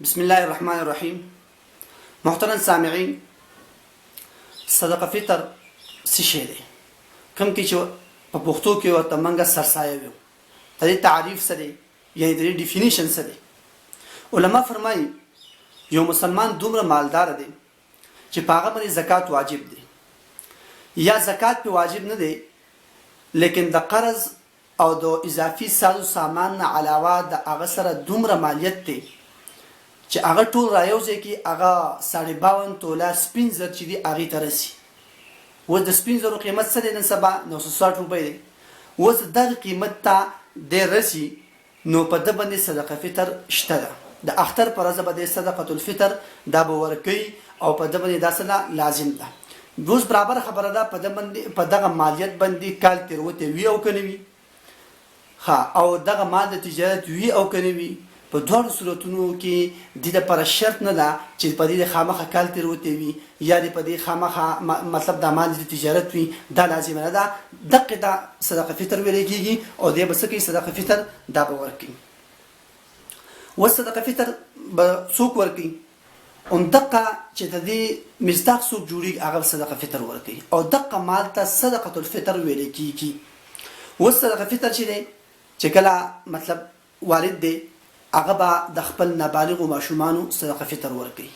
بسم الله الرحمن الرحیم. محترم سامعین، صدقه فطر څه شی دی؟ کوم کې چې په پښتو کې ورته منګه سرسایه وي، د دې تعریف څه دی؟ یعنی د دې ډیفینیشن څه دی؟ علما فرمایي یو مسلمان دومره مالدار دی چې په هغه باندې زکات واجب دی، یا زکات په واجب نه دی لیکن د قرض او د اضافي سازو سامان نه علاوه د هغه سره دومره مالیت دی چې هغه ټول رايوځي کې هغه 52 توله سپین زر چې دی هغه ترسي. و د سپین زرو قیمت څه دی نن سبا 960 روپۍ دی. و د قیمت ته د رسی نو په د باندې صدقه فطر شته ده. د اختر پر ورځ باندې صدقه الفطر دا به ورکي او په د باندې داسنه لازم ده. روز برابر خبره ده په د باندې په دغه مالیت باندې کال تیروته وی او کني وی ها او دغه مال د تجارت وی او کني وی په دوه صورتونو کې د دې پر شرط نه ده چې په دې خامخه کال تیروته وي یا په دې خامخه مطلب د مال د تجارت وي، دا لازم نه ده. دغه د صدقه فطر ویل کېږي او دې بس کې صدقه فطر دا به ورکي. و صدقه فطر به څوک ورکي؟ اون دغه چې د دې مصداق څوک جوړي هغه صدقه فطر ورکي او دغه مال ته صدقه الفطر ویل کېږي. و صدقه فطر چې کله مطلب والد دی هغه به د خپل نابالغ ماشومانو صدقه فطر ورکړي.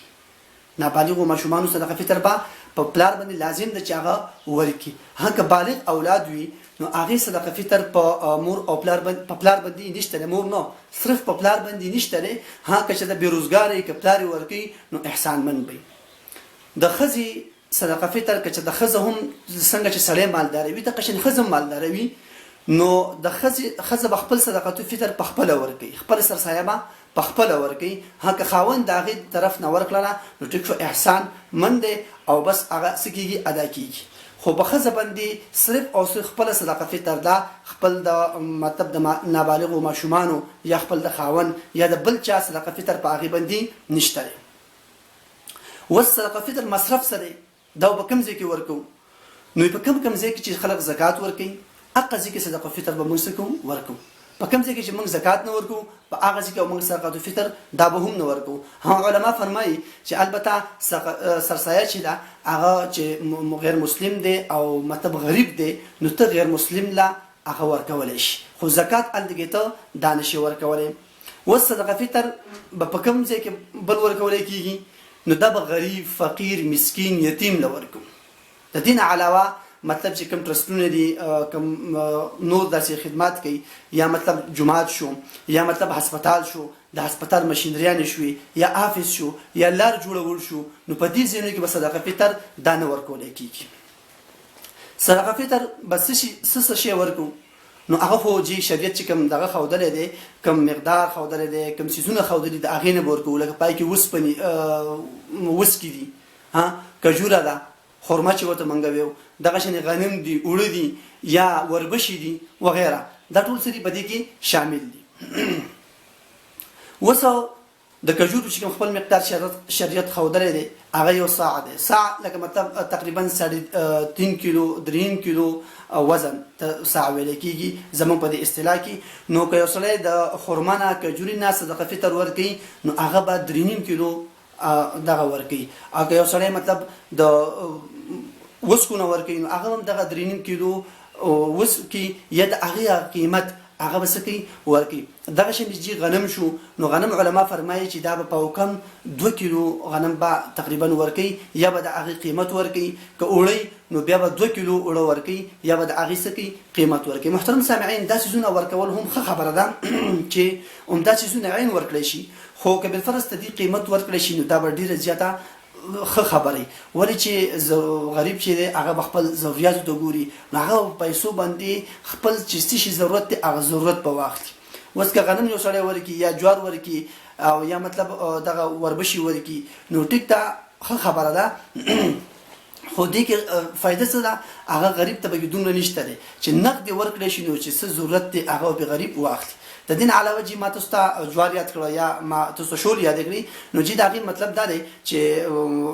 نابالغ ماشومانو صدقه فطر به په پلار باندې لازم ده چې هغه ورکړي. هغه بالغ اولاد وي نو هغه صدقه فطر په مور او پلار باندې نشته، مور نو صرف په پلار باندې نشته. هغه چې د بیروزګاری کې پلار ورکړي نو احسان من وي. د خزي صدقه فطر کې چې د خزه هم څنګه چې سړی مالدار وي د قشن خزم مالدار وي نو د خزه خپل صدقه فطر په خپل ورکي، خپل سرسایه په خپل ورکي. هغه خاوند دغه طرف نه ورکړه نو ټیک شو، احسان مند او بس هغه سکیږي ادا کیږي. خو په خزه باندې صرف او صرف خپل صدقه فطر دا خپل د مطلب د نابالغ ماشومانو یا خپل د خاوند یا د بل چا صدقه فطر په هغه باندې نشته. و صدقه فطر مصرف سره دا په کوم ځای کې ورکو؟ نو په کوم ځای کې چې خلک زکات ورکي اقا ځکه صدقه فطر به موږ کوم ورکو. په کوم ځای کې چې موږ زکات نه ورکو په هغه ځای کې موږ صدقه فطر دا به هم نه ورکو. علما فرمایي چې البته سرسایه چې دا هغه چې غیر مسلم دی او مطلب غریب دی نو ته غیر مسلم لا هغه ورکول شي، خو زکات الدګه ته دانش ورکول. و صدقه فطر په کوم ځای کې بل ورکول کیږي؟ نو دا به غریب، فقیر، مسکین، یتیم لورکو. د دین علاوه مطلب چې کوم ټرستونه دي کوم نور داسې خدمات کوي یا مطلب جماعت شو یا مطلب هسپتال شو، د هسپتال ماشینریان شوي یا آفیس شو یا لار جوړول شو نو په دې ځینو کې به صدقه فطر دا نه ورکول کیږي. صدقه فطر بس څه شی ورکو؟ نو هغه خو چې شریعت چې کوم دغه خودلې دی، کوم مقدار خودلې دی، کوم سيزونه خودلې دی هغه نه ورکو. لکه پای کې وسپنی وسکی دي، ها کجوره ده، خرما چې وته منګوي، دغه شنه غنم دي، اوړه دي یا وربشي دي وغیرہ، دا ټول سری بدی کې شامل دي. وسو د کجورو چې خپل مقدار شریعت خودلې دی هغه یو ساعه دی. ساعه لکه مطلب تقریبا 3 کیلو 3 کیلو وزن ساعه ویل کېږي زمون په دې اصطلاح کې. نو که یو سړی د خرما نه کجوري نه صدقه فطر ورکړي نو هغه به 3 کیلو دغه ورکي. اګه یو سړی مطلب د وسکونه ورکي نو هغه هم دغه 3 کیلو وسکی یا د هغه قیمت هغه بسکی ورکي. دغه شنجي غنم شو نو غنم علما فرمایي چې دا په کم 2 کیلو غنم با تقریبا ورکي یا به د هغه قیمت ورکي. که اوړي نو بیا به 2 کیلو اوړه ورکي یا به د هغه سکی قیمت ورکي. محترم سامعین، دا سيزونه ورکول هم خبره ده چې هم دا سيزونه عین ورکړي شي، خو که بل فرض ته دې قیمت ورکړي شي نو دا به ډیره زیاته خبري. ولی چې غریب چې هغه خپل ضرورت ته ګوري هغه پیسو باندې خپل چستی شي ضرورت ته هغه ضرورت په وخت وسکه غنم یو سړی ورکی یا جوار ورکی او یا مطلب دغه وربشي ورکی نو ټیک ته خبره ده. خو دې کې فائدہ څه ده؟ هغه غریب ته به دومره نشته چې نقد ورکړي شي نو چې څه ضرورت دی هغه به غریب واخلي. د د دین علاوه چې ما تاسو ته جوار یاد کړو یا ما تاسو شول یاد کړی نو چې دا غي مطلب دا دی چې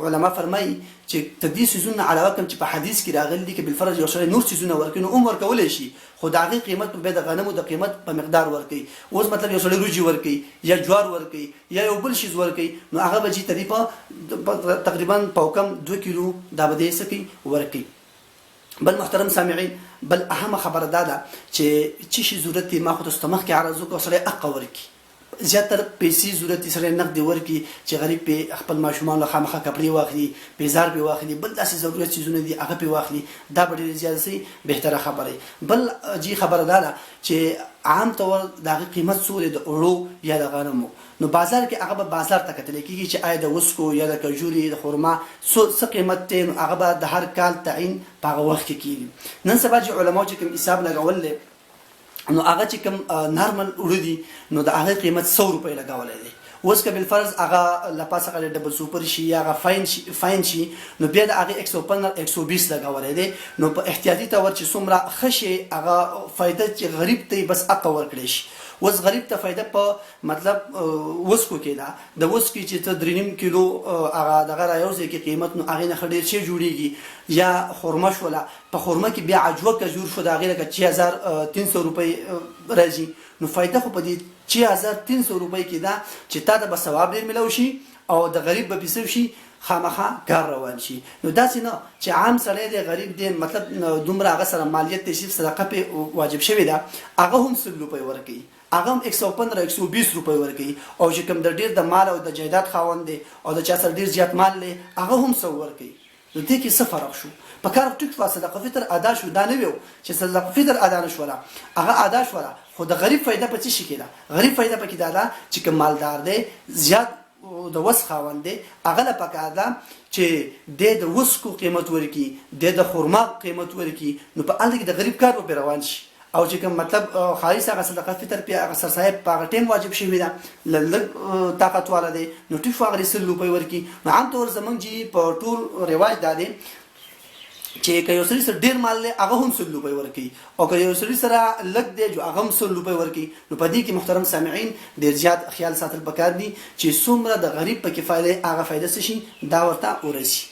علما فرمایي چې تدې سيزونه علاوه کوم چې په حدیث کې راغلي دي کې بل فرض یو سره نور سيزونه ورکینو عمر کولای شي خو دا غي قیمت په د غنمو د قیمت په مقدار ورکي اوس مطلب یو سره روجي ورکي یا جوار ورکي یا یو بل شي ورکي نو هغه به چې تقریبا په کم 2 کیلو دا به دې سکی ورکي بل محترم سامعين بل اهم خبر ده چې شي ضرورت ما خو تاسو مخ کې عرض وکړ سره اقا ورکی زیاتر پیسې ضرورت سره نقد ورکی چې غریب په خپل ماشومان له خامخه کپړې واخلي بازار به واخلي بل داسې ضرورت چیزونه دي هغه په واخلي دا به زیات سي بهتره خبره بل جی خبره ده چې عام طور دغه قیمت سوري د اورو یا د غنمو نو بازار کې هغه به بازار ته کتل کېږي چې آیا د وسکو یا د کجوري د خرما څه قیمت ته هغه به د هر کال تعین په هغه وخت کې کېږي نن سبا چې علماء چې کوم حساب لګول نو هغه چې کوم نارمل وړدي نو د هغه قیمت 100 روپۍ لګولای دي اوس که بل فرض هغه لپاسه غل ډبل سوپر شي یا هغه فاین شي نو بیا د هغه 115 120 لګولای دي نو په احتیاطي تور چې څومره خشي هغه فائدہ چې غریب ته بس اقا ورکړي شي وس غریب ته فائدہ په مطلب وسکو کې دا د وسکی چې ته 3.5 کیلو هغه دغه رايوځي کې قیمت نو هغه نه خډیر شي جوړیږي یا خرما شولا په خرما کې بیا عجوه کجور شو دا غیره 6300 روپۍ راځي نو فائدہ خو په دې 6300 روپۍ کې دا چې تا د ثواب ډیر ملو شي او د غریب به پیسو شي خامخا کار روان شي نو داسې نه چې عام سړی دی غریب دی مطلب دومره هغه سره مالیت تشریف صدقه په واجب شوی دا هغه هم 100 روپۍ ورکوي هغه 115 120 روپۍ ورکوي او چې کوم د ډیر د مال او د جایداد خاوند دی او د چا سره ډیر زیات مال لري هغه هم 100 ورکوي نو دې کې څه فرق شو په کار ټیک صدقه فطر ادا شو دا نه ویو چې صدقه فطر ادا نشوله هغه ادا شوله خو د غریب فائدہ په څه شي کېده غریب فائدہ پکې دا چې کوم مالدار دی زیات د وس خاوند دی هغه لا پکې دا چې د وسکو قیمت ورکی د خرما قیمت ورکی نو په اړه کې د غریب کار په روان شي او چې کوم مطلب خالص هغه صدقه فطر په هغه سر صاحب په ټیم واجب شوی دا لږ طاقت والا دی نو ټیک فقره سلو په ورکی نو عام طور زمونږ جی په ټول رواج دا دی چې که یو سړي سره ډیر مال لري هغه هم 100 روپۍ ورکوي او که یو سړي سره لږ دی جو هغه هم 100 روپۍ ورکوي نو په دې کې محترم سامعين ډیر زیات خیال ساتل پکار دي چې څومره د غریب په کفایت هغه فائدہ شي دا ورته ورسي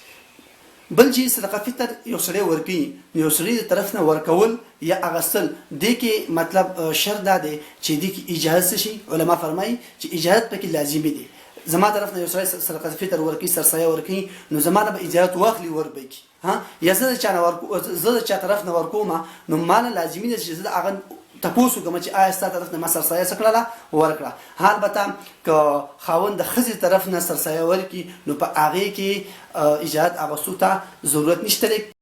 بل چې صدقه فطر یو سړی ورکوي یو سړي د طرف نه ورکول یا اغسل دې کې مطلب شرط ده چې دې کې اجازه شي علما فرمایي چې اجازه پکې لازمي دي زما طرف نه یو سړی صدقه فطر ورکوي سرسایه ورکوي نو زما نه به اجازه واخلي وربکی ها یا زه چا طرف نه ورکوم نو مال لازمي ده چې زه هغه تاسو کوم چې آیا ستاسو طرف نه ما سرسایه سکړه ورکړه حال بته ک خاوند د خزي طرف نه سرسایه ورکی نو په هغه کې اجازه اغوستو ته ضرورت نشته